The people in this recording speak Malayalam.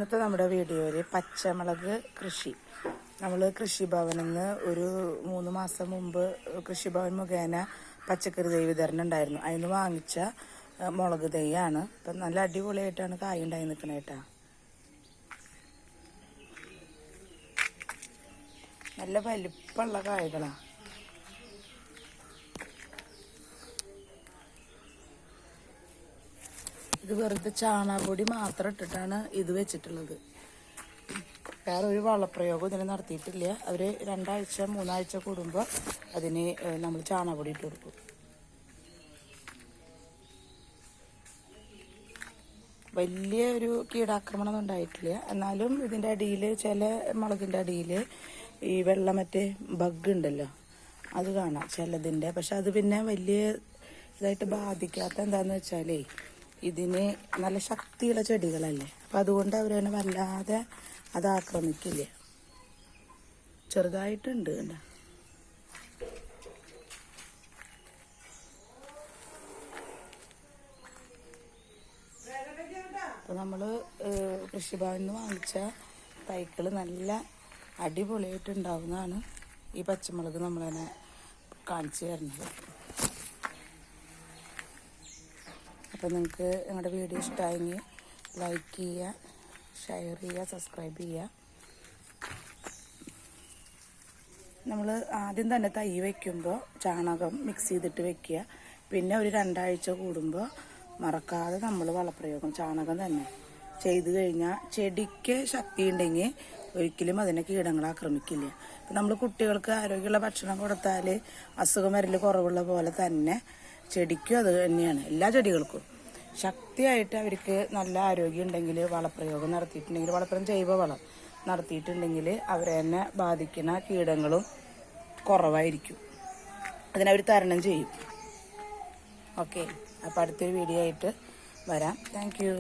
ഇന്നത്തെ നമ്മുടെ വീഡിയോയിൽ പച്ചമുളക് കൃഷി നമ്മൾ കൃഷിഭവനിൽ നിന്ന് ഒരു 3 മാസം മുമ്പ് കൃഷിഭവൻ മുഖേന പച്ചക്കറി തൈ വിതരണം ഉണ്ടായിരുന്നു. അതിന് വാങ്ങിച്ച മുളക് തൈയാണ്. ഇപ്പം നല്ല അടിപൊളിയായിട്ടാണ് കായ ഉണ്ടായി നിൽക്കണേട്ടാ. നല്ല വലിപ്പമുള്ള കായകളാണ്. ഇത് വെറുതെ ചാണകപ്പൊടി മാത്രം ഇട്ടിട്ടാണ് ഇത് വെച്ചിട്ടുള്ളത്. വേറെ ഒരു വളപ്രയോഗം ഇതിന് നടത്തിയിട്ടില്ല. അവർ 2 ആഴ്ച 3 ആഴ്ച കൂടുമ്പോൾ അതിന് നമ്മൾ ചാണകപ്പൊടി ഇട്ട് കൊടുക്കും. വലിയ ഒരു കീടാക്രമണം ഉണ്ടായിട്ടില്ല. എന്നാലും ഇതിൻ്റെ അടിയിൽ ചില മുളകിൻ്റെ അടിയിൽ ഈ മറ്റേ ബഗ് ഉണ്ടല്ലോ, അത് കാണാം ചിലതിൻ്റെ. പക്ഷെ അത് പിന്നെ വലിയ ഇതായിട്ട് ബാധിക്കാത്ത എന്താണെന്ന് വെച്ചാലേ ഇതിന് നല്ല ശക്തിയുള്ള ചെടികളല്ലേ. അപ്പം അതുകൊണ്ട് അവരതിനെ വല്ലാതെ അത് ആക്രമിക്കില്ല. ചെറുതായിട്ടുണ്ട് കണ്ട. അപ്പോൾ നമ്മൾ കൃഷിഭവനിൽ നിന്ന് വാങ്ങിച്ച തൈകൾ നല്ല അടിപൊളിയായിട്ടുണ്ടാവുന്നതാണ് ഈ പച്ചമുളക് നമ്മളതിനെ കാണിച്ചു തരുന്നത്. അപ്പോൾ നിങ്ങൾക്ക് നിങ്ങളുടെ വീഡിയോ ഇഷ്ടമായെങ്കിൽ ലൈക്ക് ചെയ്യുക, ഷെയർ ചെയ്യുക, സബ്സ്ക്രൈബ് ചെയ്യുക. നമ്മൾ ആദ്യം തന്നെ തൈ വയ്ക്കുമ്പോൾ ചാണകം മിക്സ് ചെയ്തിട്ട് വെക്കുക. പിന്നെ ഒരു 2 ആഴ്ച കൂടുമ്പോൾ മറക്കാതെ നമ്മൾ വളപ്രയോഗം ചാണകം തന്നെ ചെയ്തു കഴിഞ്ഞാൽ ചെടിക്ക് ശക്തി ഉണ്ടെങ്കിൽ ഒരിക്കലും അതിനെ കീടങ്ങൾ ആക്രമിക്കില്ല. ഇപ്പം നമ്മൾ കുട്ടികൾക്ക് ആരോഗ്യമുള്ള ഭക്ഷണം കൊടുത്താൽ അസുഖം വരൽ കുറവുള്ള പോലെ തന്നെ ചെടിക്കും അത് തന്നെയാണ്. എല്ലാ ചെടികൾക്കും ശക്തിയായിട്ട് അവർക്ക് നല്ല ആരോഗ്യം ഉണ്ടെങ്കിൽ വളപ്രയോഗം നടത്തിയിട്ടുണ്ടെങ്കിൽ, വളപ്രയോഗം ജൈവവളം നടത്തിയിട്ടുണ്ടെങ്കിൽ അവരെ തന്നെ ബാധിക്കുന്ന കീടങ്ങളും കുറവായിരിക്കും. അതിനവർ തരണം ചെയ്യും. ഓക്കെ, അപ്പോൾ അടുത്തൊരു വീഡിയോ ആയിട്ട് വരാം. Thank you.